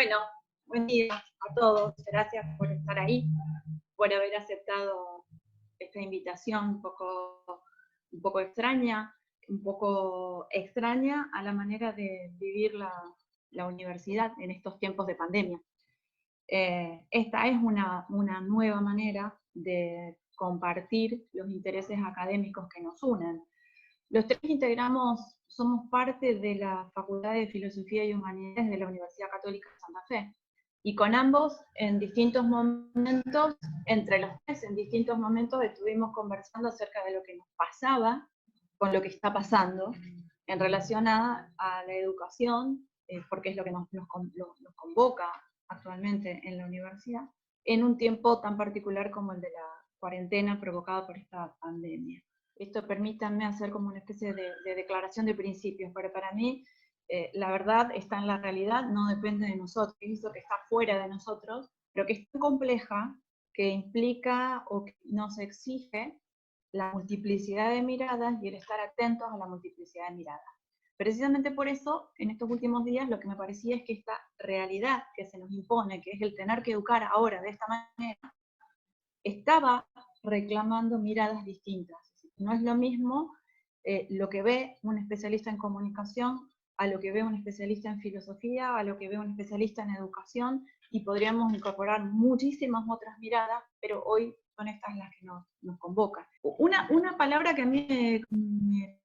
Bueno, buen día a todos. Gracias por estar ahí, por haber aceptado esta invitación un poco extraña a la manera de vivir la universidad en estos tiempos de pandemia. Esta es una nueva manera de compartir los intereses académicos que nos unen. Los tres somos parte de la Facultad de Filosofía y Humanidades de la Universidad Católica de Santa Fe. Y con ambos, en distintos momentos, entre los tres, en distintos momentos, estuvimos conversando acerca de lo que nos pasaba con lo que está pasando en relación a la educación, porque es lo que nos convoca actualmente en la universidad, en un tiempo tan particular como el de la cuarentena provocada por esta pandemia. Esto permítanme hacer como una especie de declaración de principios, pero para mí la verdad está en la realidad, no depende de nosotros, es eso que está fuera de nosotros, pero que es tan compleja que implica o que nos exige la multiplicidad de miradas y el estar atentos a la multiplicidad de miradas. Precisamente por eso, en estos últimos días, lo que me parecía es que esta realidad que se nos impone, que es el tener que educar ahora de esta manera, estaba reclamando miradas distintas. No es lo mismo lo que ve un especialista en comunicación a lo que ve un especialista en filosofía, a lo que ve un especialista en educación, y podríamos incorporar muchísimas otras miradas, pero hoy son estas las que nos convocan. Una palabra que a mí me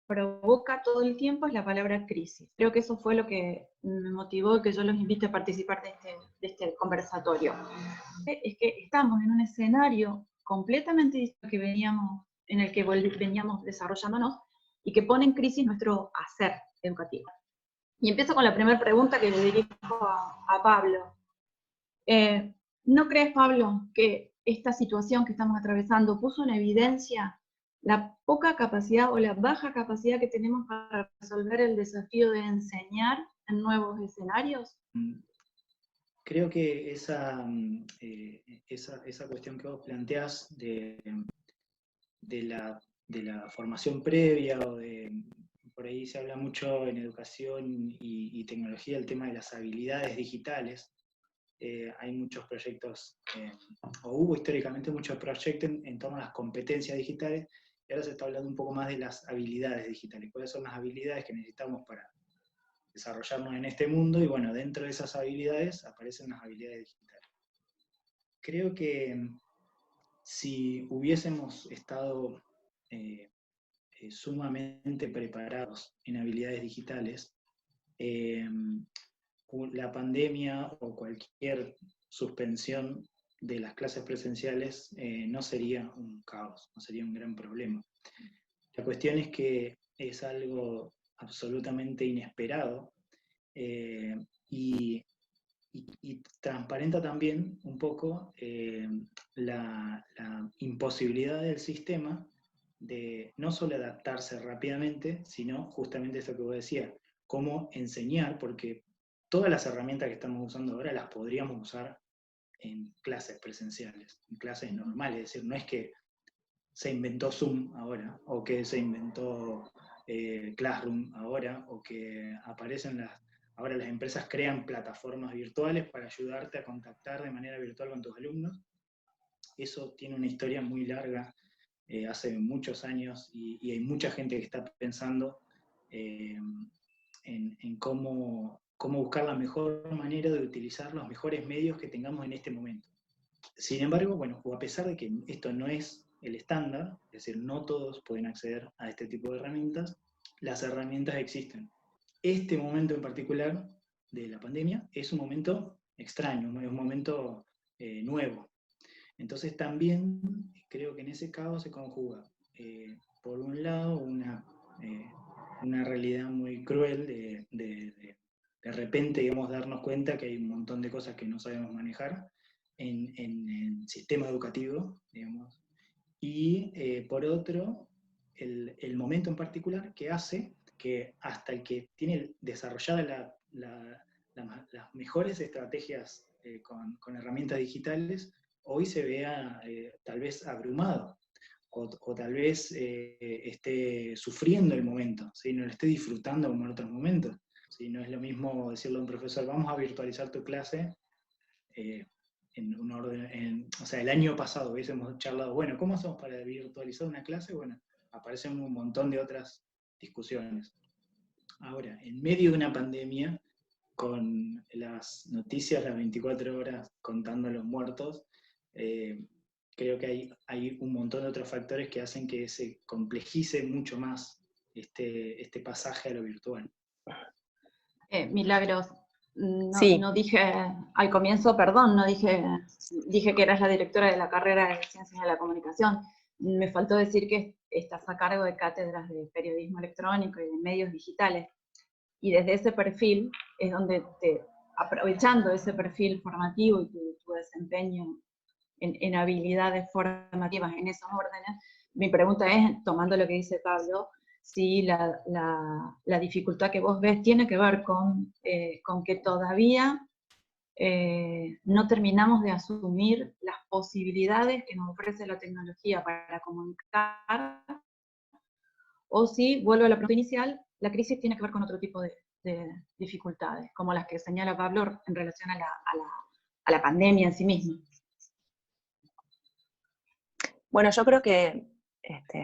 provoca todo el tiempo es la palabra crisis. Creo que eso fue lo que me motivó que yo los invite a participar de este conversatorio. Es que estamos en un escenario completamente distinto en el que veníamos desarrollándonos y que pone en crisis nuestro hacer educativo. Y empiezo con la primera pregunta que le dirijo a Pablo. ¿No crees, Pablo, que esta situación que estamos atravesando puso en evidencia la poca capacidad o la baja capacidad que tenemos para resolver el desafío de enseñar en nuevos escenarios? Creo que esa cuestión que vos planteás de la formación previa, o por ahí se habla mucho en educación y tecnología el tema de las habilidades digitales. Hay muchos proyectos, o hubo históricamente muchos proyectos en torno a las competencias digitales, y ahora se está hablando un poco más de las habilidades digitales. ¿Cuáles son las habilidades que necesitamos para desarrollarnos en este mundo? Y bueno, dentro de esas habilidades aparecen las habilidades digitales. Creo que si hubiésemos estado sumamente preparados en habilidades digitales, la pandemia o cualquier suspensión de las clases presenciales no sería un caos, no sería un gran problema. La cuestión es que es algo absolutamente inesperado y transparenta también un poco la imposibilidad del sistema de no solo adaptarse rápidamente, sino justamente eso que vos decías, cómo enseñar, porque todas las herramientas que estamos usando ahora las podríamos usar en clases presenciales, en clases normales. Es decir, no es que se inventó Zoom ahora, o que se inventó Classroom ahora, o que ahora las empresas crean plataformas virtuales para ayudarte a contactar de manera virtual con tus alumnos. Eso tiene una historia muy larga, hace muchos años, y hay mucha gente que está pensando en cómo buscar la mejor manera de utilizar los mejores medios que tengamos en este momento. Sin embargo, bueno, o a pesar de que esto no es el estándar, es decir, no todos pueden acceder a este tipo de herramientas, las herramientas existen. Este momento en particular de la pandemia es un momento extraño, es un momento nuevo. Entonces también creo que en ese caso se conjuga, por un lado, una realidad muy cruel de repente, digamos, darnos cuenta que hay un montón de cosas que no sabemos manejar en el sistema educativo, digamos, y por otro, el momento en particular que hace que hasta el que tiene desarrolladas las mejores estrategias con herramientas digitales, hoy se vea tal vez abrumado, o tal vez esté sufriendo el momento, ¿sí? No lo esté disfrutando como en otros momentos. ¿sí? No es lo mismo decirle a un profesor, vamos a virtualizar tu clase, en un orden, o sea, el año pasado hubiésemos charlado, bueno, ¿cómo hacemos para virtualizar una clase? Bueno, aparecen un montón de otras discusiones. Ahora, en medio de una pandemia, con las noticias las 24 horas contando los muertos, creo que hay un montón de otros factores que hacen que se complejice mucho más este pasaje a lo virtual. Milagros, no, Sí, no dije al comienzo, perdón, no dije que eras la directora de la carrera de Ciencias de la Comunicación. Me faltó decir que estás a cargo de cátedras de periodismo electrónico y de medios digitales. Y desde ese perfil es donde, aprovechando ese perfil formativo y tu desempeño en habilidades formativas en esos órdenes, mi pregunta es, tomando lo que dice Pablo, si la dificultad que vos ves tiene que ver con que todavía no terminamos de asumir las posibilidades que nos ofrece la tecnología para comunicar, o si, vuelvo a la pregunta inicial, la crisis tiene que ver con otro tipo de dificultades, como las que señala Pablo en relación a la pandemia en sí misma. bueno, yo creo que,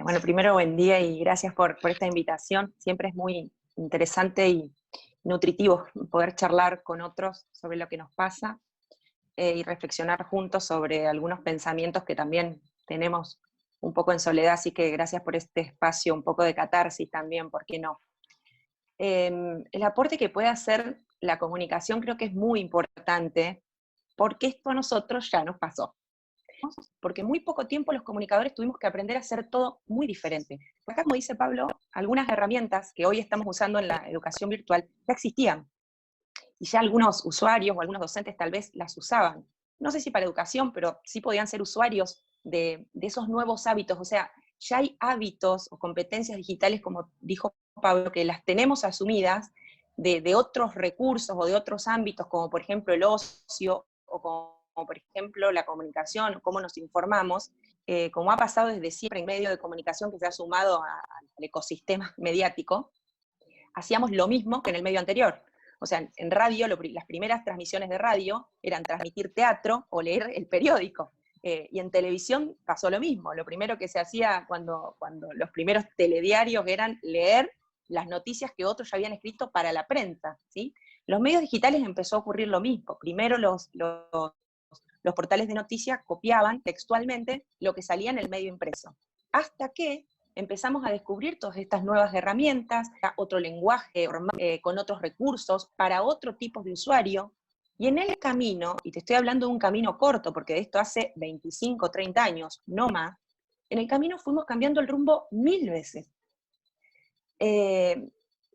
bueno, primero buen día y gracias por esta invitación. Siempre es muy interesante y nutritivo poder charlar con otros sobre lo que nos pasa y reflexionar juntos sobre algunos pensamientos que también tenemos un poco en soledad, así que gracias por este espacio, un poco de catarsis también, ¿por qué no? El aporte que puede hacer la comunicación creo que es muy importante, porque esto a nosotros ya nos pasó. Porque en muy poco tiempo los comunicadores tuvimos que aprender a hacer todo muy diferente. Acá, como dice Pablo, algunas herramientas que hoy estamos usando en la educación virtual ya existían, y ya algunos usuarios o algunos docentes tal vez las usaban. No sé si para educación, pero sí podían ser usuarios de esos nuevos hábitos. O sea, ya hay hábitos o competencias digitales, como dijo Pablo, que las tenemos asumidas de otros recursos o de otros ámbitos, como por ejemplo el ocio, o como por ejemplo la comunicación, cómo nos informamos, como ha pasado desde siempre en medio de comunicación que se ha sumado al ecosistema mediático, hacíamos lo mismo que en el medio anterior. O sea, en radio, las primeras transmisiones de radio eran transmitir teatro o leer el periódico. Y en televisión pasó lo mismo. Lo primero que se hacía cuando los primeros telediarios eran leer las noticias que otros ya habían escrito para la prensa, ¿sí? Los medios digitales empezó a ocurrir lo mismo. Primero los portales de noticias copiaban textualmente lo que salía en el medio impreso. Hasta que empezamos a descubrir todas estas nuevas herramientas, otro lenguaje, con otros recursos, para otro tipo de usuario. Y en el camino, y te estoy hablando de un camino corto, porque de esto hace 25, 30 años, no más, en el camino fuimos cambiando el rumbo 1000 veces.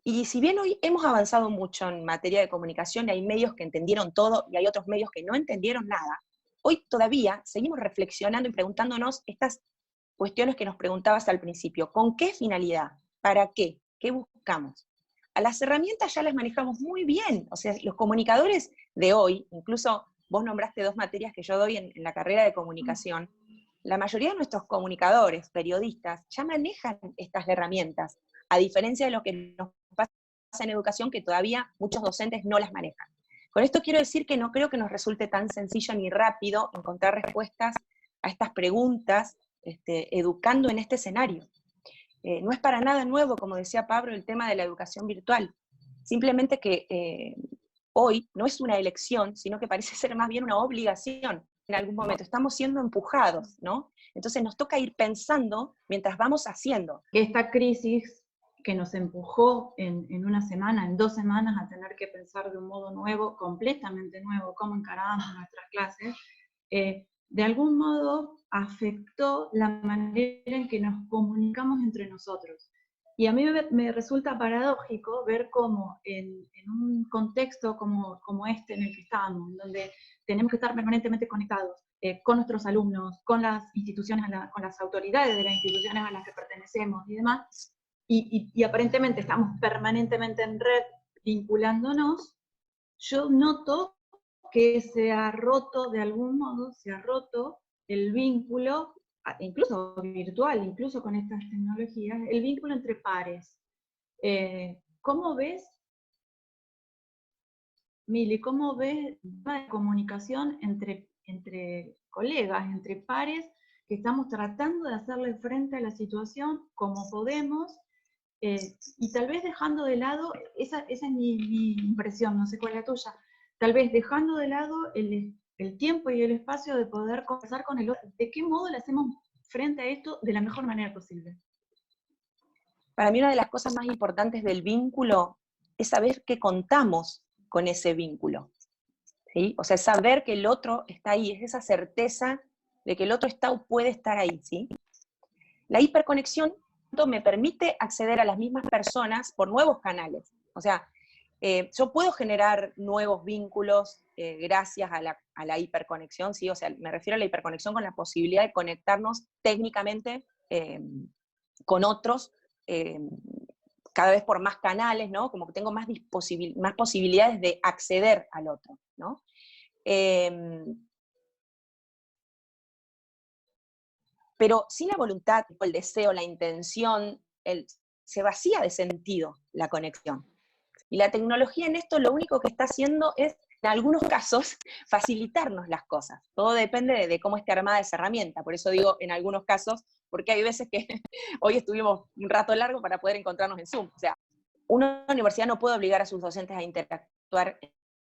Y si bien hoy hemos avanzado mucho en materia de comunicación, y hay medios que entendieron todo y hay otros medios que no entendieron nada, hoy todavía seguimos reflexionando y preguntándonos estas cuestiones que nos preguntabas al principio. ¿Con qué finalidad? ¿Para qué? ¿Qué buscamos? A las herramientas ya las manejamos muy bien. O sea, los comunicadores de hoy, incluso vos nombraste 2 materias que yo doy en la carrera de comunicación, la mayoría de nuestros comunicadores, periodistas, ya manejan estas herramientas, a diferencia de lo que nos pasa en educación, que todavía muchos docentes no las manejan. Con esto quiero decir que no creo que nos resulte tan sencillo ni rápido encontrar respuestas a estas preguntas, educando en este escenario. No es para nada nuevo, como decía Pablo, el tema de la educación virtual. Simplemente que hoy no es una elección, sino que parece ser más bien una obligación. En algún momento estamos siendo empujados, ¿no? Entonces nos toca ir pensando mientras vamos haciendo. Esta crisis que nos empujó en una semana, en 2 semanas, a tener que pensar de un modo nuevo, completamente nuevo, cómo encarábamos nuestras clases, de algún modo afectó la manera en que nos comunicamos entre nosotros. Y a mí me resulta paradójico ver cómo en un contexto como este en el que estamos, donde tenemos que estar permanentemente conectados con nuestros alumnos, con las instituciones, con las autoridades de las instituciones a las que pertenecemos y demás, y aparentemente estamos permanentemente en red vinculándonos, yo noto que se ha roto, de algún modo, se ha roto el vínculo, incluso virtual, incluso con estas tecnologías, el vínculo entre pares. ¿Cómo ves Mili, ¿cómo ves la comunicación entre colegas, entre pares, que estamos tratando de hacerle frente a la situación como podemos, y tal vez dejando de lado, esa es mi impresión, no sé cuál es la tuya, tal vez dejando de lado el tiempo y el espacio de poder conversar con el otro, de qué modo le hacemos frente a esto de la mejor manera posible? Para mí una de las cosas más importantes del vínculo es saber que contamos con ese vínculo, ¿sí? O sea, saber que el otro está ahí, es esa certeza de que el otro está o puede estar ahí, ¿sí? La hiperconexión me permite acceder a las mismas personas por nuevos canales. O sea, yo puedo generar nuevos vínculos gracias a la hiperconexión, ¿sí? O sea, me refiero a la hiperconexión con la posibilidad de conectarnos técnicamente con otros, eh, cada vez por más canales, ¿no? Como que tengo más posibilidades de acceder al otro, ¿no? Pero sin la voluntad, el deseo, la intención, se vacía de sentido la conexión. Y la tecnología en esto lo único que está haciendo es, en algunos casos, facilitarnos las cosas. Todo depende de cómo esté armada esa herramienta. Por eso digo en algunos casos, porque hay veces que hoy estuvimos un rato largo para poder encontrarnos en Zoom. O sea, una universidad no puede obligar a sus docentes a interactuar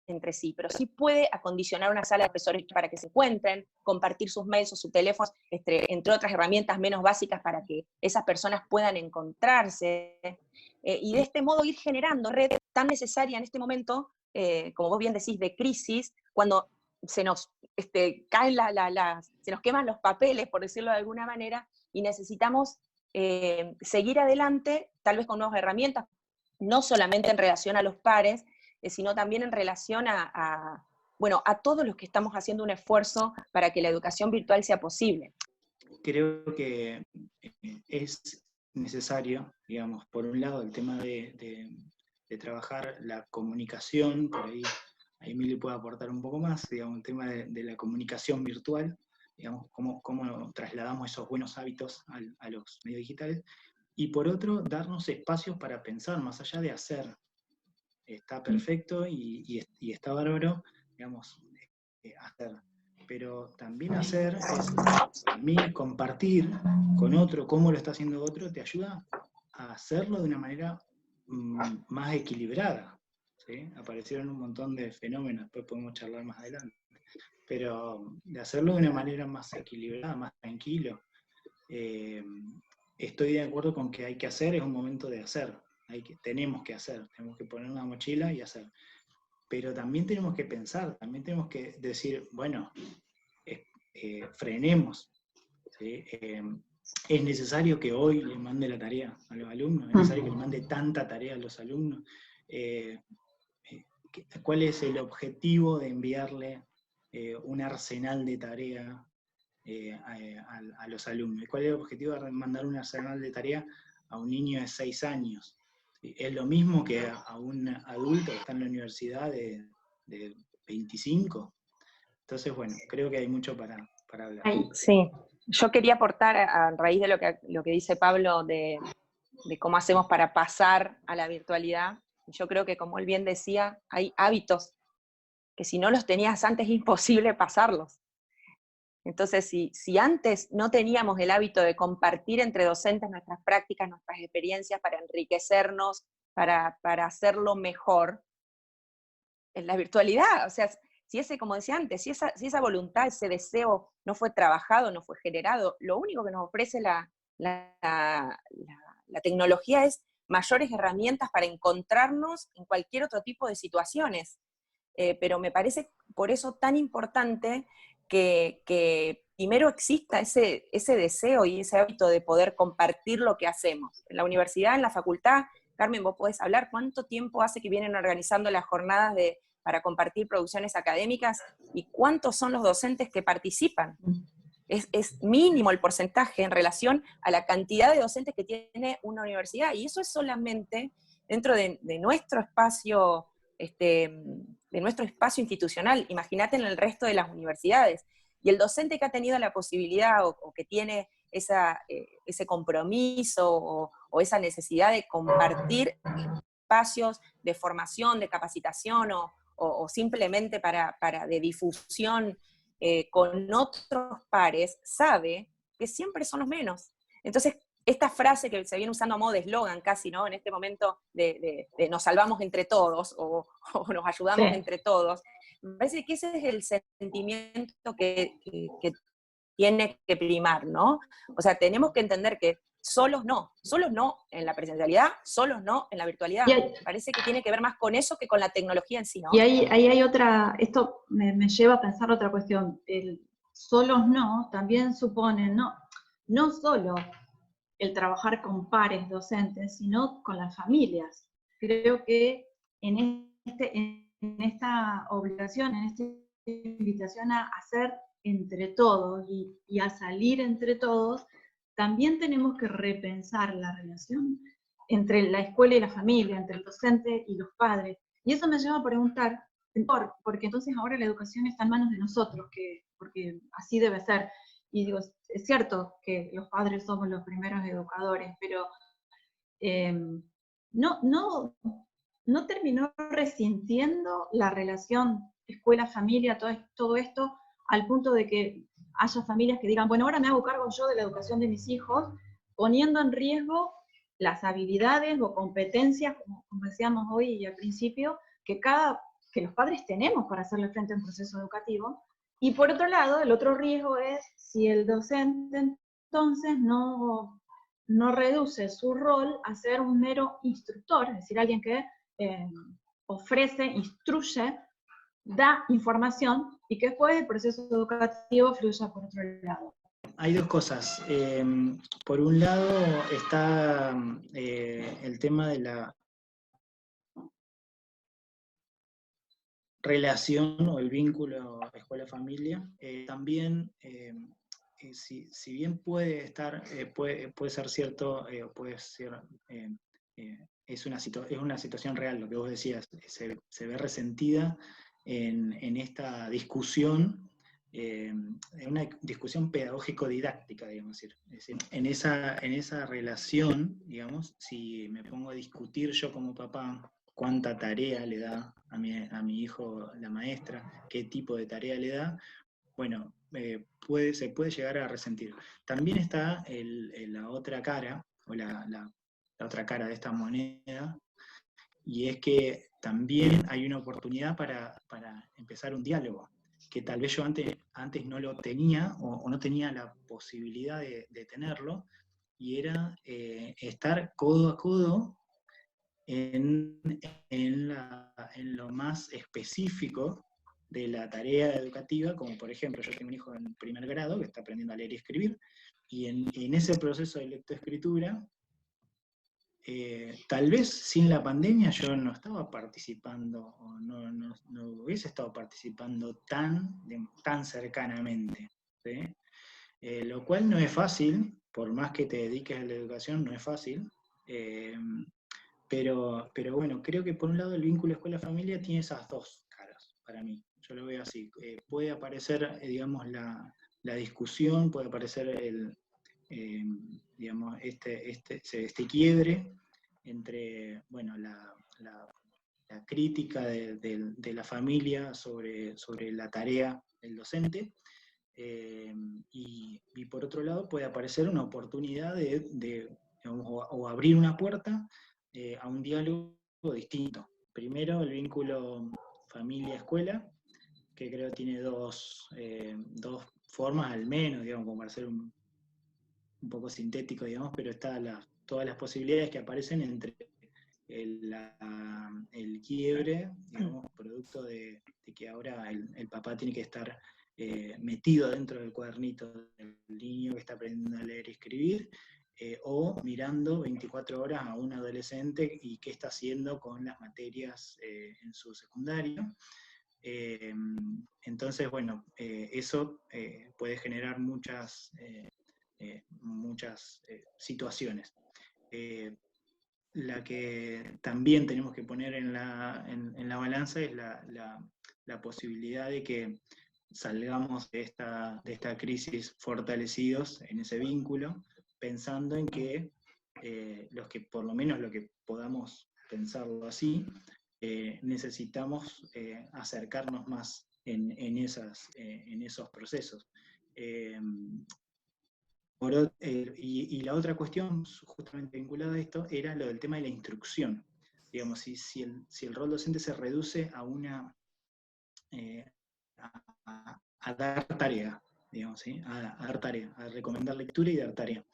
entre sí, pero sí puede acondicionar una sala de profesores para que se encuentren, compartir sus mails o sus teléfonos, entre otras herramientas menos básicas para que esas personas puedan encontrarse, y de este modo ir generando red tan necesaria en este momento, como vos bien decís, de crisis, cuando se nos caen se nos queman los papeles, por decirlo de alguna manera, y necesitamos seguir adelante, tal vez con nuevas herramientas, no solamente en relación a los pares, sino también en relación bueno, a todos los que estamos haciendo un esfuerzo para que la educación virtual sea posible. Creo que es necesario, digamos, por un lado el tema de trabajar la comunicación, por ahí Emily puede aportar un poco más, digamos, el tema de la comunicación virtual, digamos, cómo trasladamos esos buenos hábitos a los medios digitales, y por otro, darnos espacios para pensar, más allá de hacer. Está perfecto y está bárbaro, digamos, hacer. Pero también hacer es, a mí, compartir con otro cómo lo está haciendo otro, te ayuda a hacerlo de una manera más equilibrada. ¿Sí? Aparecieron un montón de fenómenos, después podemos charlar más adelante. Pero de hacerlo de una manera más equilibrada, más tranquilo. Estoy de acuerdo con que hay que hacer, es un momento de hacer. Tenemos que hacer, tenemos que poner una mochila y hacer. Pero también tenemos que pensar, también tenemos que decir, bueno, frenemos. ¿Sí? Es necesario que hoy le mande la tarea a los alumnos, es necesario que le mande tanta tarea a los alumnos. ¿Cuál es el objetivo de enviarle un arsenal de tarea a los alumnos? ¿Cuál es el objetivo de mandar un arsenal de tarea a un niño de 6 años? Es lo mismo que a un adulto que está en la universidad de 25. Entonces, bueno, creo que hay mucho para hablar. Sí, yo quería aportar a raíz de lo que dice Pablo de cómo hacemos para pasar a la virtualidad. Yo creo que, como él bien decía, hay hábitos que si no los tenías antes es imposible pasarlos. Entonces, si antes no teníamos el hábito de compartir entre docentes nuestras prácticas, nuestras experiencias para enriquecernos, para hacerlo mejor, en la virtualidad, o sea, si ese, como decía antes, si esa voluntad, ese deseo no fue trabajado, no fue generado, lo único que nos ofrece la tecnología es mayores herramientas para encontrarnos en cualquier otro tipo de situaciones. Pero me parece por eso tan importante que primero exista ese deseo y ese hábito de poder compartir lo que hacemos. En la universidad, en la facultad, Carmen, vos podés hablar cuánto tiempo hace que vienen organizando las jornadas para compartir producciones académicas y cuántos son los docentes que participan. Es mínimo el porcentaje en relación a la cantidad de docentes que tiene una universidad, y eso es solamente dentro de nuestro espacio, de nuestro espacio institucional. Imagínate en el resto de las universidades. Y el docente que ha tenido la posibilidad o que tiene ese compromiso o esa necesidad de compartir espacios de formación, de capacitación o o simplemente de difusión con otros pares, sabe que siempre son los menos. Entonces, esta frase que se viene usando a modo de eslogan casi, ¿no? En este momento de nos salvamos entre todos o nos ayudamos entre todos, me parece que ese es el sentimiento que tiene que primar, ¿no? O sea, tenemos que entender que solos no en la presencialidad, solos no en la virtualidad. Parece que tiene que ver más con eso que con la tecnología en sí, ¿no? Y ahí hay otra, esto me lleva a pensar otra cuestión. El solos no también supone no solo el trabajar con pares docentes, sino con las familias. Creo que en esta obligación, en esta invitación a hacer entre todos y a salir entre todos, también tenemos que repensar la relación entre la escuela y la familia, entre el docente y los padres. Y eso me lleva a preguntar, porque entonces ahora la educación está en manos de nosotros, porque así debe ser. Y digo, es cierto que los padres somos los primeros educadores, pero no terminó resintiendo la relación escuela-familia, todo esto, al punto de que haya familias que digan, bueno, ahora me hago cargo yo de la educación de mis hijos, poniendo en riesgo las habilidades o competencias, como decíamos hoy y al principio, que los padres tenemos para hacerle frente a un proceso educativo. Y por otro lado, el otro riesgo es si el docente entonces no reduce su rol a ser un mero instructor, es decir, alguien que ofrece, instruye, da información y que después el proceso educativo fluya por otro lado. Hay dos cosas. Por un lado está el tema de la relación o el vínculo escuela-familia. También, si bien puede estar, puede ser cierto, puede ser, es una situación real, lo que vos decías, se ve resentida en esta discusión, en una discusión pedagógico-didáctica, digamos. Es decir, en esa relación, digamos, si me pongo a discutir yo como papá cuánta tarea le da a mi hijo la maestra, qué tipo de tarea le da, bueno, se puede llegar a resentir. También está la otra cara, o la otra cara de esta moneda, y es que también hay una oportunidad para empezar un diálogo, que tal vez yo antes no lo tenía, o no tenía la posibilidad de tenerlo, y era estar codo a codo en lo más específico de la tarea educativa, como por ejemplo, yo tengo un hijo en primer grado que está aprendiendo a leer y escribir, y en ese proceso de lectoescritura, tal vez sin la pandemia yo no estaba participando, o no hubiese estado participando tan cercanamente, ¿sí? Lo cual no es fácil, por más que te dediques a la educación, no es fácil. Pero bueno, creo que por un lado el vínculo escuela-familia tiene esas dos caras, para mí. Yo lo veo así. Puede aparecer, digamos, la discusión, puede aparecer digamos, este quiebre entre, bueno, la crítica de la familia sobre la tarea del docente, y por otro lado puede aparecer una oportunidad digamos, o abrir una puerta a un diálogo distinto. Primero, el vínculo familia-escuela, que creo que tiene dos formas al menos, digamos, como para ser un poco sintético, digamos, pero está todas las posibilidades que aparecen entre el quiebre, digamos, producto de que ahora el papá tiene que estar metido dentro del cuadernito del niño que está aprendiendo a leer y escribir, o mirando 24 horas a un adolescente y qué está haciendo con las materias en su secundario. Entonces, bueno, eso puede generar muchas situaciones. La que también tenemos que poner en la balanza es la posibilidad de que salgamos de esta crisis fortalecidos en ese vínculo, pensando en que por lo menos lo que podamos pensarlo así, necesitamos acercarnos más en esos procesos. Y la otra cuestión, justamente vinculada a esto, era lo del tema de la instrucción. Digamos, si el rol docente se reduce a a dar tarea, digamos, ¿sí? A dar tarea, a recomendar lectura y dar tarea.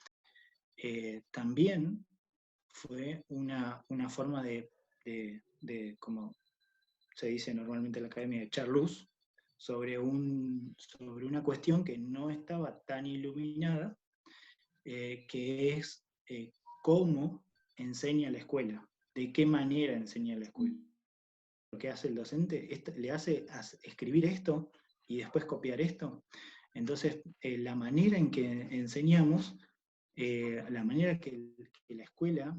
También fue una forma de, como se dice normalmente en la academia, de echar luz sobre una cuestión que no estaba tan iluminada, que es cómo enseña la escuela, de qué manera enseña la escuela. Lo que hace el docente le hace escribir esto y después copiar esto. Entonces, la manera en que enseñamos, la manera que la escuela,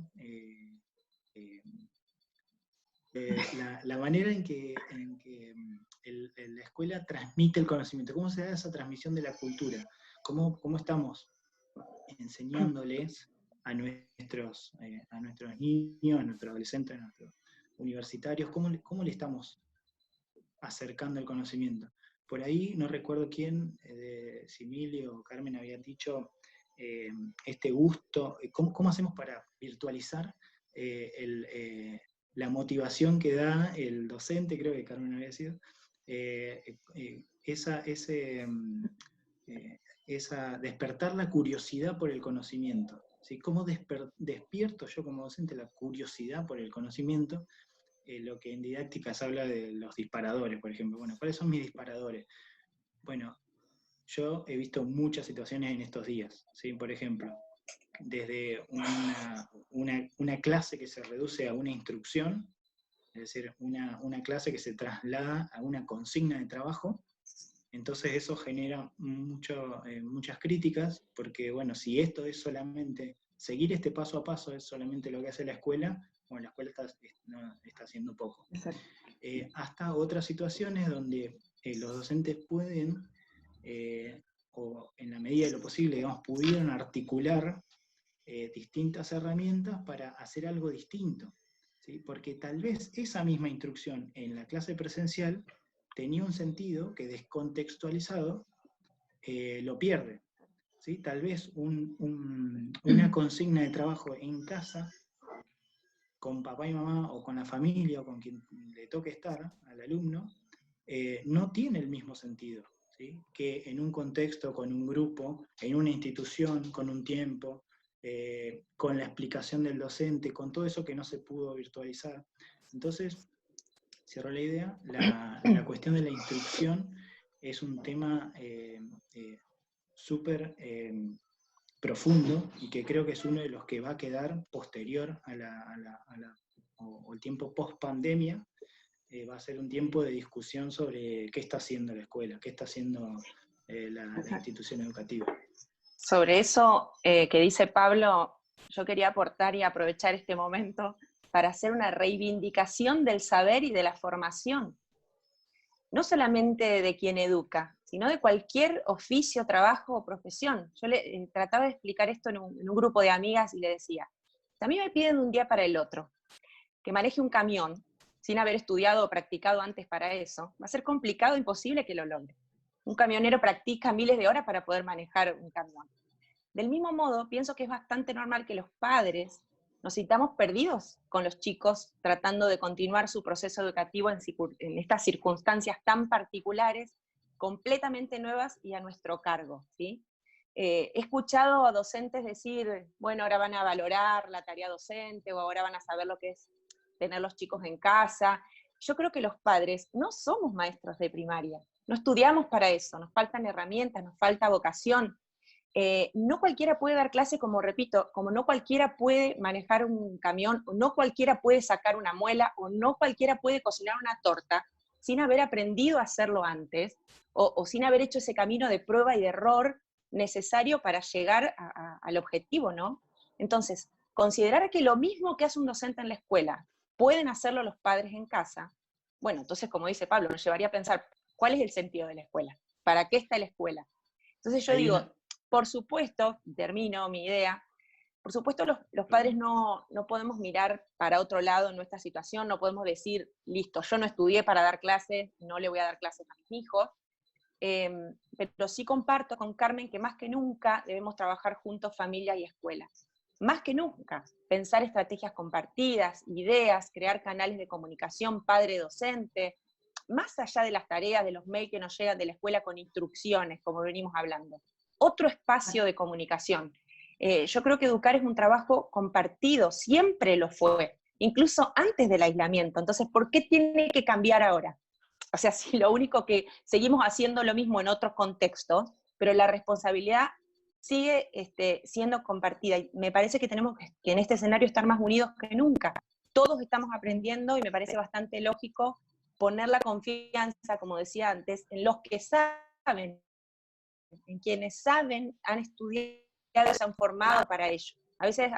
la manera en que la escuela transmite el conocimiento, cómo se da esa transmisión de la cultura, cómo estamos enseñándoles a nuestros niños, a nuestros adolescentes, a nuestros universitarios, cómo le estamos acercando el conocimiento. Por ahí, no recuerdo quién, si Emilio o Carmen habían dicho este gusto, ¿cómo hacemos para virtualizar la motivación que da el docente? Creo que Carmen había sido, despertar la curiosidad por el conocimiento. ¿Sí? ¿Cómo despierto yo como docente la curiosidad por el conocimiento? Lo que en didáctica se habla de los disparadores, por ejemplo. Bueno, ¿cuáles son mis disparadores? Bueno, yo he visto muchas situaciones en estos días, ¿sí? Por ejemplo, desde una clase que se reduce a una instrucción, es decir, una clase que se traslada a una consigna de trabajo. Entonces eso genera muchas críticas, porque bueno, si esto es solamente, seguir este paso a paso es solamente lo que hace la escuela, bueno, la escuela está haciendo poco. Hasta otras situaciones donde los docentes pueden, o en la medida de lo posible, digamos, pudieron articular distintas herramientas para hacer algo distinto, ¿sí? Porque tal vez esa misma instrucción en la clase presencial tenía un sentido que descontextualizado lo pierde, ¿sí? Tal vez una consigna de trabajo en casa, con papá y mamá, o con la familia, o con quien le toque estar al alumno, no tiene el mismo sentido, ¿sí? Que en un contexto, con un grupo, en una institución, con un tiempo, con la explicación del docente, con todo eso que no se pudo virtualizar. Entonces, cierro la idea, la cuestión de la instrucción es un tema súper profundo, y que creo que es uno de los que va a quedar posterior o el tiempo post pandemia. Va a ser un tiempo de discusión sobre qué está haciendo la escuela, qué está haciendo la institución educativa. Sobre eso que dice Pablo, yo quería aportar y aprovechar este momento para hacer una reivindicación del saber y de la formación. No solamente de quien educa, sino de cualquier oficio, trabajo o profesión. Yo le trataba de explicar esto en un grupo de amigas y le decía, a mí me piden de un día para el otro que maneje un camión sin haber estudiado o practicado antes para eso, va a ser complicado, imposible que lo logre. Un camionero practica miles de horas para poder manejar un camión. Del mismo modo, pienso que es bastante normal que los padres nos sintamos perdidos con los chicos tratando de continuar su proceso educativo en estas circunstancias tan particulares, completamente nuevas y a nuestro cargo, ¿sí? He escuchado a docentes decir, bueno, ahora van a valorar la tarea docente, o ahora van a saber lo que es tener los chicos en casa. Yo creo que los padres no somos maestros de primaria, no estudiamos para eso, nos faltan herramientas, nos falta vocación. No cualquiera puede dar clase, como repito, como no cualquiera puede manejar un camión, o no cualquiera puede sacar una muela, o no cualquiera puede cocinar una torta sin haber aprendido a hacerlo antes, o sin haber hecho ese camino de prueba y de error necesario para llegar al objetivo, ¿no? Entonces, considerar que lo mismo que hace un docente en la escuela pueden hacerlo los padres en casa, bueno, entonces, como dice Pablo, nos llevaría a pensar, ¿cuál es el sentido de la escuela? ¿Para qué está la escuela? Entonces yo digo, por supuesto, termino mi idea, Por supuesto, los padres no podemos mirar para otro lado en nuestra situación, no podemos decir, listo, yo no estudié para dar clases, no le voy a dar clases a mis hijos, pero sí comparto con Carmen que más que nunca debemos trabajar juntos familia y escuela. Más que nunca, pensar estrategias compartidas, ideas, crear canales de comunicación padre-docente, más allá de las tareas, de los mails que nos llegan de la escuela con instrucciones, como venimos hablando. Otro espacio de comunicación. Yo creo que educar es un trabajo compartido, siempre lo fue, incluso antes del aislamiento. Entonces, ¿por qué tiene que cambiar ahora? O sea, si lo único que seguimos haciendo lo mismo en otros contextos, pero la responsabilidad sigue siendo compartida. Y me parece que tenemos que en este escenario estar más unidos que nunca. Todos estamos aprendiendo y me parece bastante lógico poner la confianza, como decía antes, en los que saben, en quienes saben, han estudiado, se han formado para ello. A veces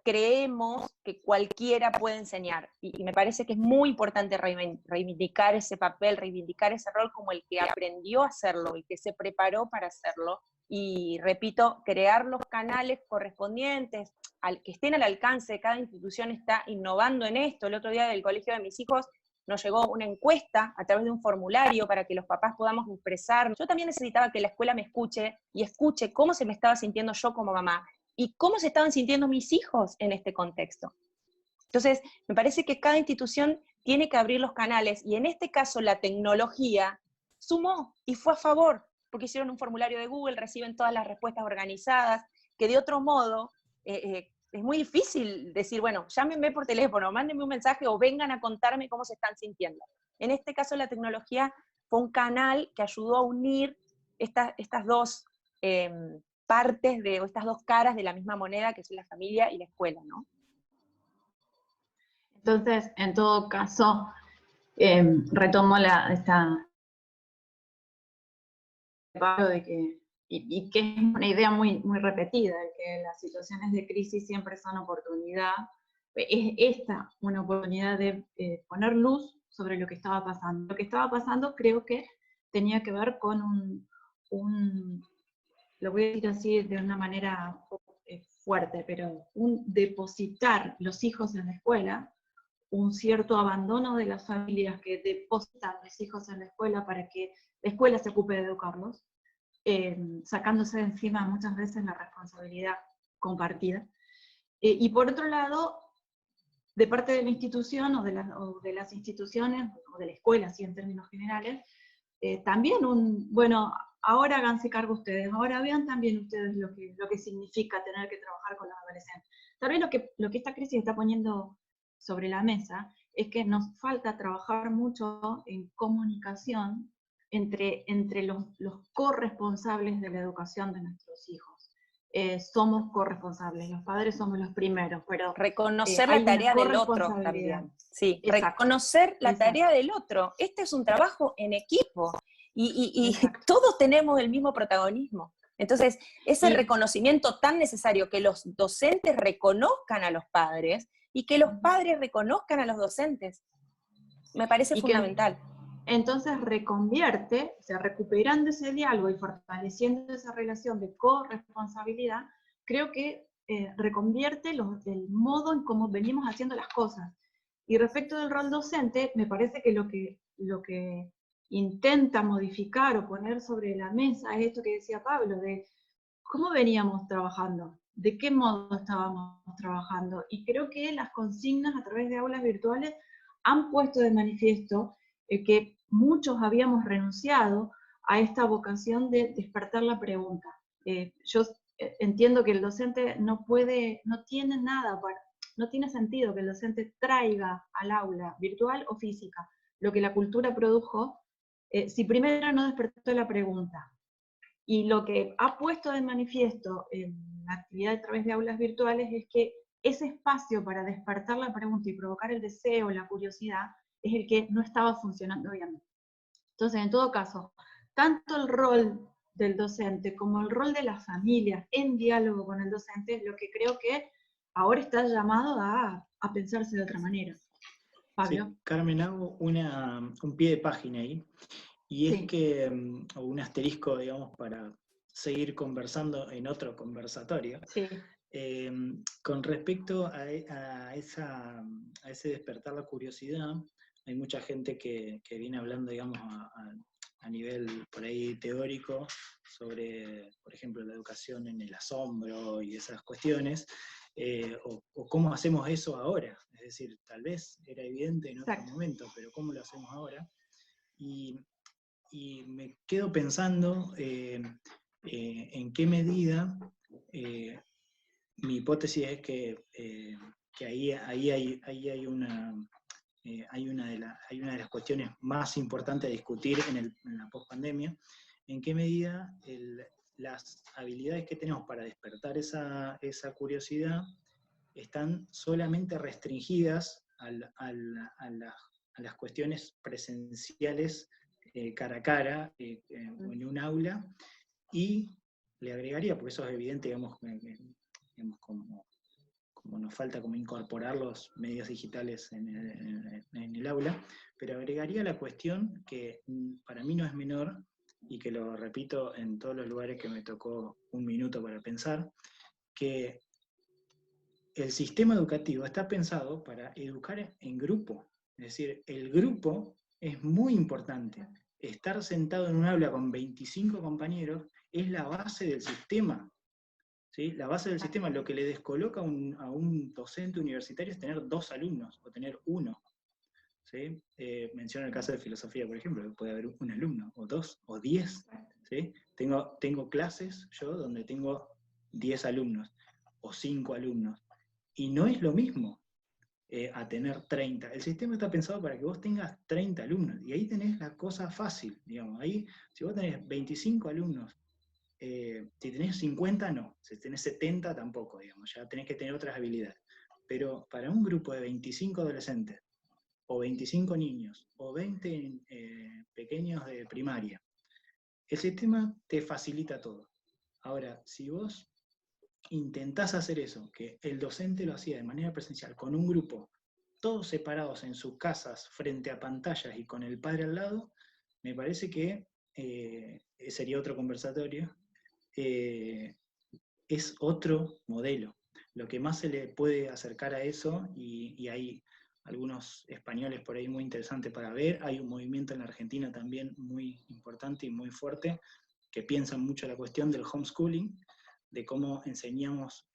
creemos que cualquiera puede enseñar, y me parece que es muy importante reivindicar ese papel, reivindicar ese rol como el que aprendió a hacerlo, el que se preparó para hacerlo, y repito, crear los canales correspondientes, que estén al alcance, cada institución está innovando en esto. El otro día del colegio de mis hijos nos llegó una encuesta a través de un formulario para que los papás podamos expresar. Yo también necesitaba que la escuela me escuche y escuche cómo se me estaba sintiendo yo como mamá y cómo se estaban sintiendo mis hijos en este contexto. Entonces, me parece que cada institución tiene que abrir los canales, y en este caso la tecnología sumó y fue a favor, porque hicieron un formulario de Google, reciben todas las respuestas organizadas, que de otro modo es muy difícil decir, bueno, llámenme por teléfono, mándenme un mensaje o vengan a contarme cómo se están sintiendo. En este caso la tecnología fue un canal que ayudó a unir estas dos partes, o estas dos caras de la misma moneda, que son la familia y la escuela, ¿no? Entonces, en todo caso, retomo esta de que, y que es una idea muy, muy repetida, de que las situaciones de crisis siempre son oportunidad. Es esta una oportunidad de poner luz sobre lo que estaba pasando. Lo que estaba pasando creo que tenía que ver con lo voy a decir así de una manera fuerte, pero un depositar los hijos en la escuela, un cierto abandono de las familias que depositan los hijos en la escuela para que la escuela se ocupe de educarlos, sacándose de encima muchas veces la responsabilidad compartida. Y por otro lado, de parte de la institución o de las instituciones, o de la escuela, así en términos generales, también bueno, ahora háganse cargo ustedes, ahora vean también ustedes lo que significa tener que trabajar con los adolescentes. Tal vez lo que esta crisis está poniendo sobre la mesa es que nos falta trabajar mucho en comunicación entre los corresponsables de la educación de nuestros hijos. Somos corresponsables, los padres somos los primeros, pero reconocer la tarea del otro también. Sí, reconocer la tarea del otro. Este es un trabajo en equipo y todos tenemos el mismo protagonismo. Entonces, ese reconocimiento tan necesario, que los docentes reconozcan a los padres y que los padres reconozcan a los docentes, me parece fundamental. Entonces reconvierte, o sea, recuperando ese diálogo y fortaleciendo esa relación de corresponsabilidad, creo que reconvierte el modo en cómo venimos haciendo las cosas. Y respecto del rol docente, me parece que lo que intenta modificar o poner sobre la mesa es esto que decía Pablo, de cómo veníamos trabajando, de qué modo estábamos trabajando. Y creo que las consignas a través de aulas virtuales han puesto de manifiesto que muchos habíamos renunciado a esta vocación de despertar la pregunta. Yo entiendo que el docente no tiene sentido que el docente traiga al aula virtual o física lo que la cultura produjo, si primero no despertó la pregunta. Y lo que ha puesto de manifiesto en la actividad a través de aulas virtuales es que ese espacio para despertar la pregunta y provocar el deseo, la curiosidad, es el que no estaba funcionando bien. Entonces, en todo caso, tanto el rol del docente como el rol de las familias en diálogo con el docente es lo que creo que ahora está llamado a pensarse de otra manera. Pablo. Sí, Carmen, hago un pie de página ahí, y es que, un asterisco, digamos, para seguir conversando en otro conversatorio. Sí. Con respecto a ese despertar la curiosidad, hay mucha gente que viene hablando, digamos, a nivel por ahí teórico sobre, por ejemplo, la educación en el asombro y esas cuestiones, o cómo hacemos eso ahora. Es decir, tal vez era evidente en otro momento, pero ¿cómo lo hacemos ahora? Y me quedo pensando en qué medida, mi hipótesis es que ahí hay una de las cuestiones más importantes a discutir en la pospandemia, en qué medida las habilidades que tenemos para despertar esa curiosidad están solamente restringidas a las cuestiones presenciales cara a cara o en un aula, y le agregaría, porque eso es evidente, digamos como nos falta como incorporar los medios digitales en el aula, pero agregaría la cuestión que para mí no es menor, y que lo repito en todos los lugares que me tocó un minuto para pensar, que el sistema educativo está pensado para educar en grupo. Es decir, el grupo es muy importante. Estar sentado en un aula con 25 compañeros es la base del sistema. ¿Sí? La base del sistema, lo que le descoloca a un docente universitario es tener 2 alumnos, o tener 1. ¿Sí? Menciono el caso de filosofía, por ejemplo, puede haber un alumno, o 2, o 10. ¿Sí? Tengo clases yo donde tengo 10 alumnos, o 5 alumnos, y no es lo mismo a tener 30. El sistema está pensado para que vos tengas 30 alumnos, y ahí tenés la cosa fácil, digamos. Ahí, si vos tenés 25 alumnos, si tenés 50, no. Si tenés 70, tampoco, digamos. Ya tenés que tener otras habilidades. Pero para un grupo de 25 adolescentes, o 25 niños, o 20 pequeños de primaria, el sistema te facilita todo. Ahora, si vos intentás hacer eso, que el docente lo hacía de manera presencial, con un grupo, todos separados en sus casas, frente a pantallas y con el padre al lado, me parece que sería otro conversatorio. Es otro modelo. Lo que más se le puede acercar a eso, y hay algunos españoles por ahí muy interesantes para ver, hay un movimiento en la Argentina también muy importante y muy fuerte, que piensan mucho la cuestión del homeschooling, de cómo enseñamos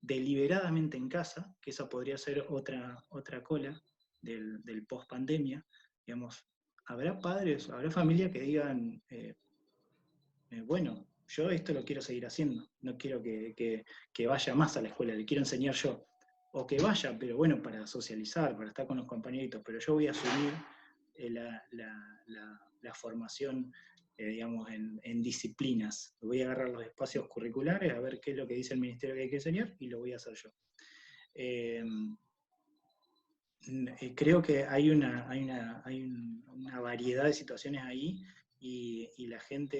deliberadamente en casa, que esa podría ser otra cola del post-pandemia. Digamos, habrá padres, habrá familias que digan, bueno, yo esto lo quiero seguir haciendo, no quiero que vaya más a la escuela, le quiero enseñar yo. O que vaya, pero bueno, para socializar, para estar con los compañeritos, pero yo voy a asumir la formación, digamos, en disciplinas. Voy a agarrar los espacios curriculares, a ver qué es lo que dice el ministerio que hay que enseñar, y lo voy a hacer yo. Creo que hay una variedad de situaciones ahí, y la gente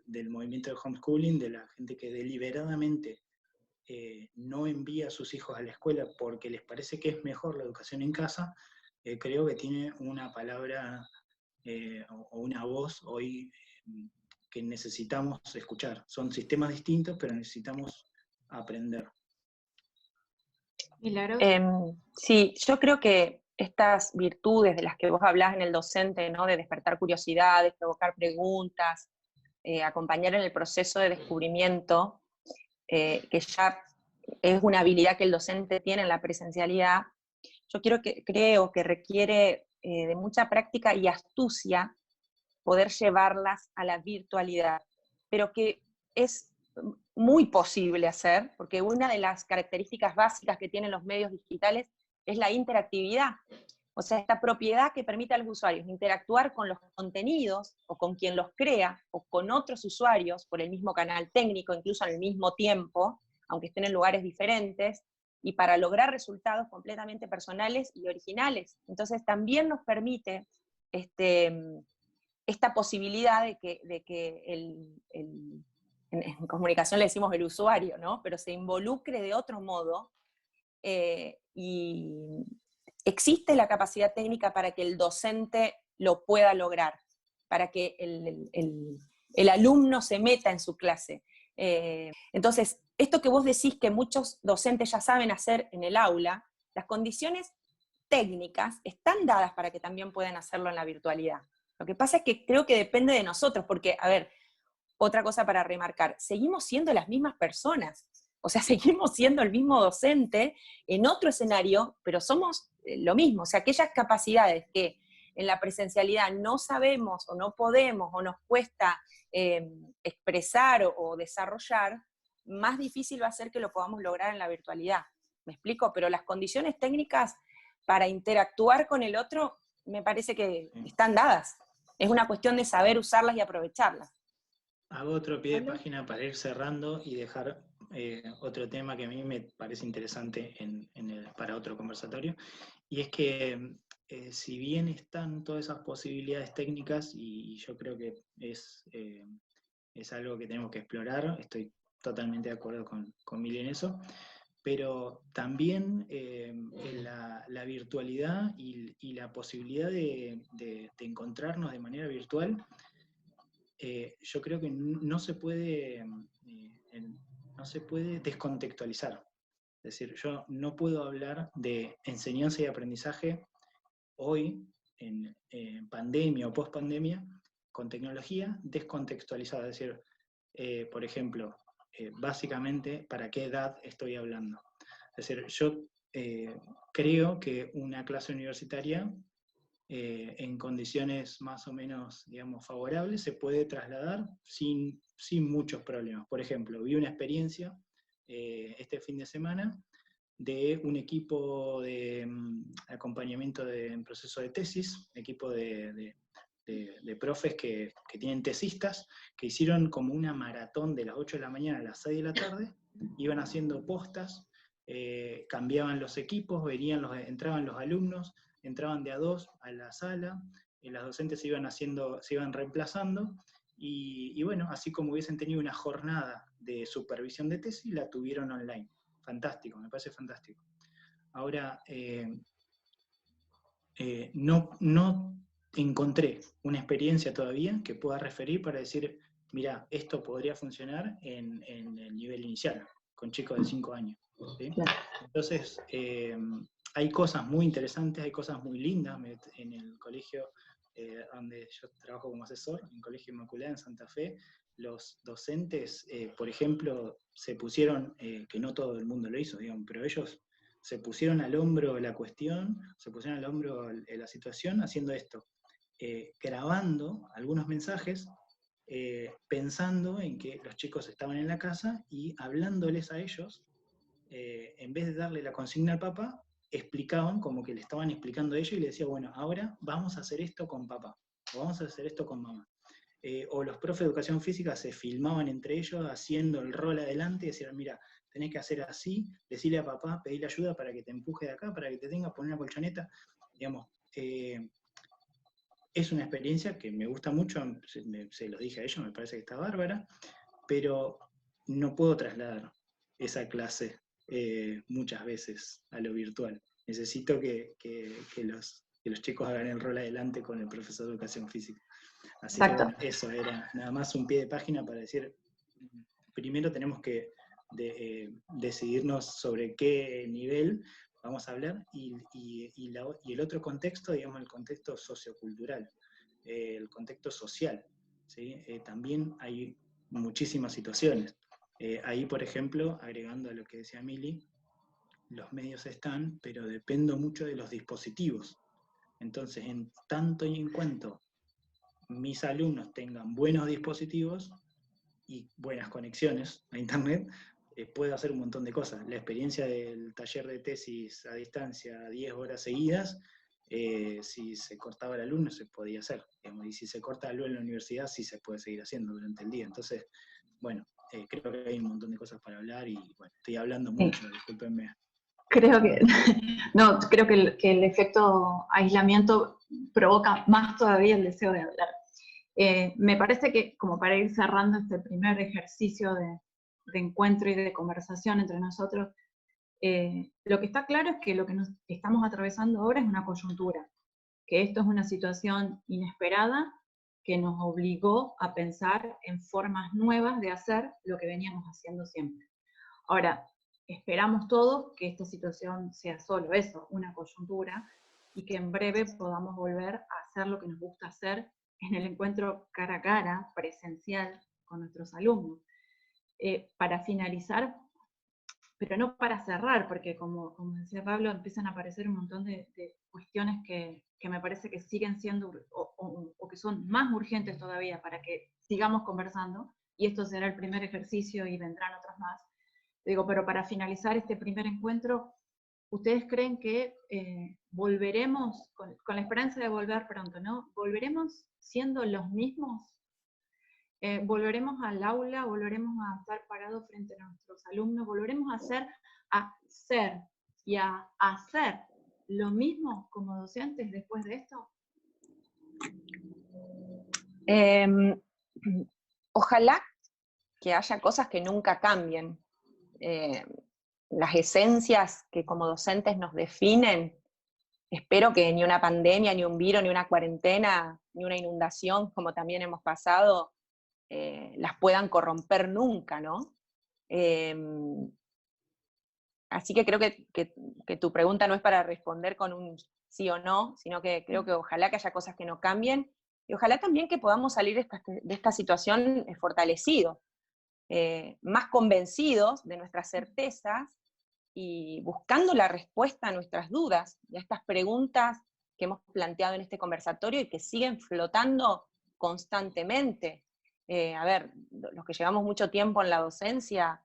del movimiento de homeschooling, de la gente que deliberadamente no envía a sus hijos a la escuela porque les parece que es mejor la educación en casa, creo que tiene una palabra o una voz hoy que necesitamos escuchar. Son sistemas distintos, pero necesitamos aprender. Sí, yo creo que estas virtudes de las que vos hablás en el docente, ¿no? De despertar curiosidades, provocar preguntas, acompañar en el proceso de descubrimiento, que ya es una habilidad que el docente tiene en la presencialidad, yo creo que requiere de mucha práctica y astucia poder llevarlas a la virtualidad, pero que es muy posible hacer, porque una de las características básicas que tienen los medios digitales es la interactividad. O sea, esta propiedad que permite a los usuarios interactuar con los contenidos, o con quien los crea, o con otros usuarios por el mismo canal técnico, incluso al mismo tiempo, aunque estén en lugares diferentes, y para lograr resultados completamente personales y originales. Entonces también nos permite esta posibilidad de que en comunicación le decimos el usuario, ¿no? Pero se involucre de otro modo, y existe la capacidad técnica para que el docente lo pueda lograr, para que el alumno se meta en su clase. Entonces, esto que vos decís que muchos docentes ya saben hacer en el aula, las condiciones técnicas están dadas para que también puedan hacerlo en la virtualidad. Lo que pasa es que creo que depende de nosotros, porque, a ver, otra cosa para remarcar, seguimos siendo las mismas personas, o sea, seguimos siendo el mismo docente en otro escenario, pero somos lo mismo, o sea, aquellas capacidades que en la presencialidad no sabemos o no podemos o nos cuesta expresar o desarrollar, más difícil va a ser que lo podamos lograr en la virtualidad. ¿Me explico? Pero las condiciones técnicas para interactuar con el otro me parece que están dadas. Es una cuestión de saber usarlas y aprovecharlas. Hago otro pie de página para ir cerrando y dejar otro tema que a mí me parece interesante para otro conversatorio, y es que si bien están todas esas posibilidades técnicas, y yo creo que es algo que tenemos que explorar, estoy totalmente de acuerdo con Mili en eso, pero también la virtualidad y la posibilidad de encontrarnos de manera virtual, yo creo que no se puede descontextualizar. Es decir, yo no puedo hablar de enseñanza y aprendizaje hoy, en pandemia o post-pandemia, con tecnología descontextualizada. Es decir, por ejemplo, básicamente, ¿para qué edad estoy hablando? Es decir, yo creo que una clase universitaria en condiciones más o menos, digamos, favorables, se puede trasladar sin muchos problemas. Por ejemplo, vi una experiencia este fin de semana de un equipo de acompañamiento en proceso de tesis, equipo de profes que tienen tesistas, que hicieron como una maratón de las 8 de la mañana a las 6 de la tarde, iban haciendo postas, cambiaban los equipos, entraban los alumnos, entraban de a dos a la sala, las docentes se iban reemplazando, y bueno, así como hubiesen tenido una jornada de supervisión de tesis, la tuvieron online. Fantástico, me parece fantástico. Ahora, no encontré una experiencia todavía que pueda referir para decir, mira, esto podría funcionar en el nivel inicial, con chicos de 5 años. ¿Sí? Entonces, hay cosas muy interesantes, hay cosas muy lindas. En el colegio donde yo trabajo como asesor, en el Colegio Inmaculada en Santa Fe, los docentes, por ejemplo, se pusieron, que no todo el mundo lo hizo, digamos, pero ellos se pusieron al hombro la cuestión, se pusieron al hombro la situación haciendo esto, grabando algunos mensajes, pensando en que los chicos estaban en la casa y hablándoles a ellos, en vez de darle la consigna al papá, explicaban como que le estaban explicando a ellos y le decía, bueno, ahora vamos a hacer esto con papá, o vamos a hacer esto con mamá. O los profes de educación física se filmaban entre ellos haciendo el rol adelante y decían, mira, tenés que hacer así, decirle a papá, pedirle ayuda para que te empuje de acá, para que te tenga, poner una colchoneta. Digamos, es una experiencia que me gusta mucho, se lo dije a ellos, me parece que está bárbara, pero no puedo trasladar esa clase muchas veces a lo virtual. Necesito que los chicos hagan el rol adelante con el profesor de educación física. Así que bueno, eso era nada más un pie de página para decir, primero tenemos que decidirnos sobre qué nivel vamos a hablar, y el otro contexto, digamos, el contexto sociocultural, el contexto social, ¿sí? También hay muchísimas situaciones. Ahí, por ejemplo, agregando a lo que decía Mili, los medios están, pero dependo mucho de los dispositivos. Entonces, en tanto y en cuanto mis alumnos tengan buenos dispositivos y buenas conexiones a internet, puedo hacer un montón de cosas. La experiencia del taller de tesis a distancia, 10 horas seguidas, si se cortaba el alumno se podía hacer, y si se corta el alumno en la universidad sí se puede seguir haciendo durante el día. Entonces, bueno, creo que hay un montón de cosas para hablar, y bueno, estoy hablando mucho, discúlpenme. Creo que, no, creo que el efecto aislamiento provoca más todavía el deseo de hablar. Me parece que, como para ir cerrando este primer ejercicio de encuentro y de conversación entre nosotros, lo que está claro es que lo que nos estamos atravesando ahora es una coyuntura, que esto es una situación inesperada, que nos obligó a pensar en formas nuevas de hacer lo que veníamos haciendo siempre. Ahora, esperamos todos que esta situación sea solo eso, una coyuntura, y que en breve podamos volver a hacer lo que nos gusta hacer en el encuentro cara a cara, presencial, con nuestros alumnos. Para finalizar, pero no para cerrar, porque como decía Pablo, empiezan a aparecer un montón de cuestiones que me parece que siguen siendo, o que son más urgentes todavía para que sigamos conversando, y esto será el primer ejercicio y vendrán otros más. Digo, pero para finalizar este primer encuentro, ¿ustedes creen que volveremos, con la esperanza de volver pronto, ¿no? ¿Volveremos siendo los mismos? ¿Volveremos al aula? ¿Volveremos a estar parados frente a nuestros alumnos? ¿Volveremos a ser y a hacer lo mismo como docentes después de esto? Ojalá que haya cosas que nunca cambien. Las esencias que como docentes nos definen, espero que ni una pandemia, ni un virus, ni una cuarentena, ni una inundación, como también hemos pasado, las puedan corromper nunca, ¿no? Así que creo que tu pregunta no es para responder con un sí o no, sino que creo que ojalá que haya cosas que no cambien, y ojalá también que podamos salir de esta situación fortalecidos, más convencidos de nuestras certezas y buscando la respuesta a nuestras dudas y a estas preguntas que hemos planteado en este conversatorio y que siguen flotando constantemente. A ver, los que llevamos mucho tiempo en la docencia,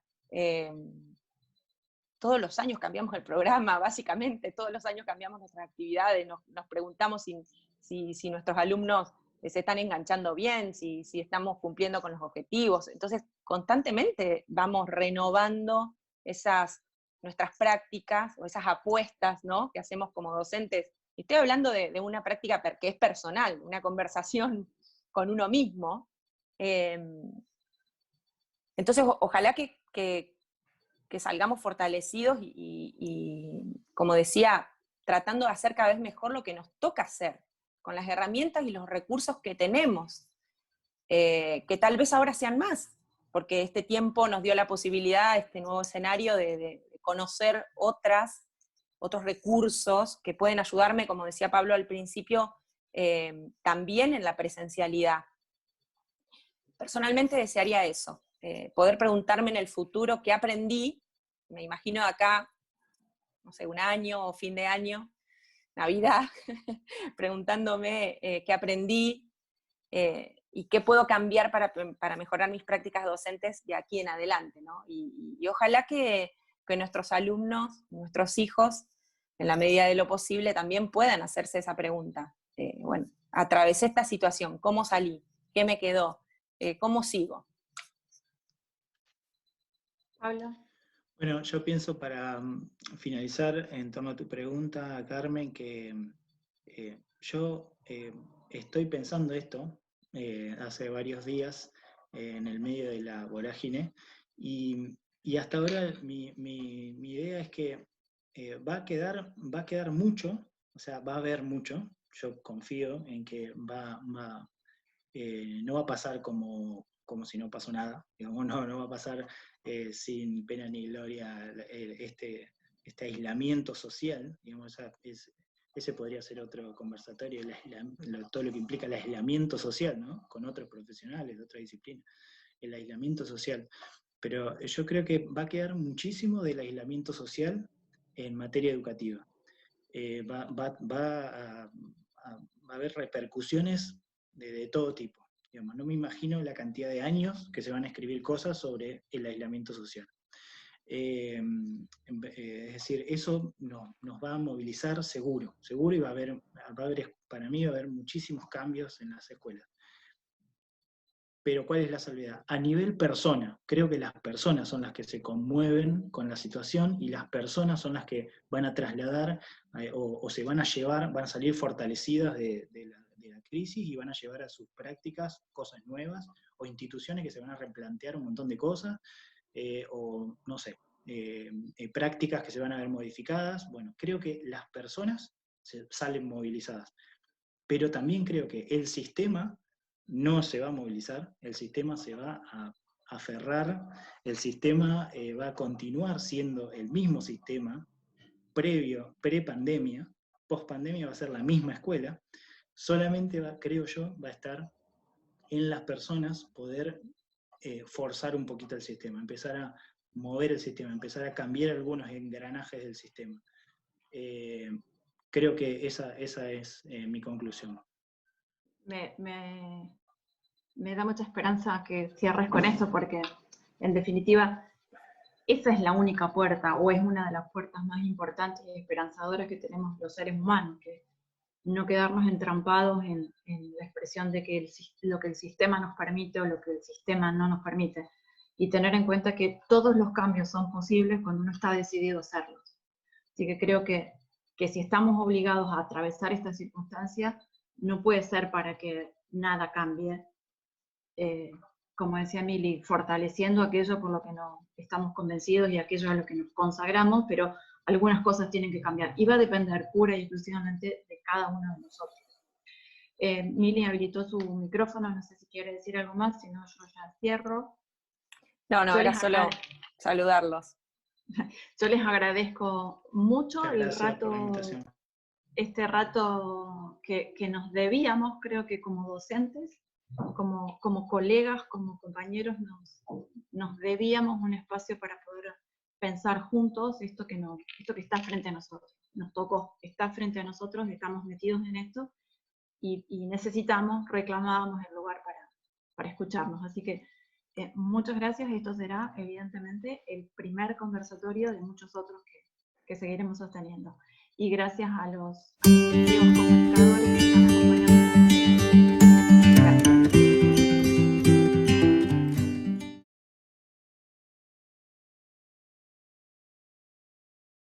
todos los años cambiamos el programa, básicamente, todos los años cambiamos nuestras actividades, nos preguntamos si nuestros alumnos se están enganchando bien, si estamos cumpliendo con los objetivos. Entonces, constantemente vamos renovando nuestras prácticas o esas apuestas, ¿no?, que hacemos como docentes. Y estoy hablando de una práctica que es personal, una conversación con uno mismo. Entonces, ojalá que salgamos fortalecidos y, como decía, tratando de hacer cada vez mejor lo que nos toca hacer, con las herramientas y los recursos que tenemos, que tal vez ahora sean más, porque este tiempo nos dio la posibilidad, este nuevo escenario, de conocer otros recursos que pueden ayudarme, como decía Pablo al principio, también en la presencialidad. Personalmente desearía eso, poder preguntarme en el futuro qué aprendí, me imagino acá, no sé, un año o fin de año, Navidad, preguntándome qué aprendí y qué puedo cambiar para mejorar mis prácticas docentes de aquí en adelante, ¿no? Y ojalá que nuestros alumnos, nuestros hijos, en la medida de lo posible, también puedan hacerse esa pregunta. Bueno, atravesé esta situación, ¿cómo salí? ¿Qué me quedó? ¿Cómo sigo? Pablo. Bueno, yo pienso para finalizar en torno a tu pregunta, Carmen, que yo estoy pensando esto hace varios días en el medio de la vorágine y hasta ahora mi idea es que va a quedar mucho, o sea, va a haber mucho, yo confío en que no va a pasar como si no pasó nada, digamos, no va a pasar sin pena ni gloria este aislamiento social, digamos, ese podría ser otro conversatorio, todo lo que implica el aislamiento social, ¿no?, con otros profesionales de otra disciplina, el aislamiento social. Pero yo creo que va a quedar muchísimo del aislamiento social en materia educativa. Va a haber repercusiones de todo tipo. Digamos, no me imagino la cantidad de años que se van a escribir cosas sobre el aislamiento social. Es decir, eso nos va a movilizar seguro, y va a haber, para mí va a haber muchísimos cambios en las escuelas. Pero ¿cuál es la salvedad? A nivel persona, creo que las personas son las que se conmueven con la situación y las personas son las que van a trasladar o se van a llevar, van a salir fortalecidas de la crisis y van a llevar a sus prácticas cosas nuevas o instituciones que se van a replantear un montón de cosas o no sé, prácticas que se van a ver modificadas. Bueno, creo que las personas salen movilizadas, pero también creo que el sistema no se va a movilizar, el sistema se va a aferrar, el sistema va a continuar siendo el mismo sistema pre-pandemia, post-pandemia va a ser la misma escuela, solamente creo yo, va a estar en las personas poder forzar un poquito el sistema, empezar a mover el sistema, empezar a cambiar algunos engranajes del sistema. Creo que esa es mi conclusión. Me da mucha esperanza que cierres con esto, porque en definitiva esa es la única puerta, o es una de las puertas más importantes y esperanzadoras que tenemos los seres humanos, que no quedarnos entrampados en la expresión de que lo que el sistema nos permite o lo que el sistema no nos permite, y tener en cuenta que todos los cambios son posibles cuando uno está decidido a hacerlos. Así que creo que si estamos obligados a atravesar esta circunstancia, no puede ser para que nada cambie, como decía Mili, fortaleciendo aquello por lo que no estamos convencidos y aquello a lo que nos consagramos, pero algunas cosas tienen que cambiar. Y va a depender pura y exclusivamente de cada uno de nosotros. Mili habilitó su micrófono, no sé si quiere decir algo más, si no yo ya cierro. No, era solo saludarlos. Yo les agradezco mucho el rato, por la invitación. Este rato que nos debíamos, creo que como docentes, como colegas, como compañeros, nos debíamos un espacio para poder pensar juntos esto que está frente a nosotros. Nos tocó, está frente a nosotros, estamos metidos en esto y necesitamos, reclamábamos el lugar para escucharnos. Así que muchas gracias. Esto será evidentemente el primer conversatorio de muchos otros que seguiremos sosteniendo. Y gracias a los amigos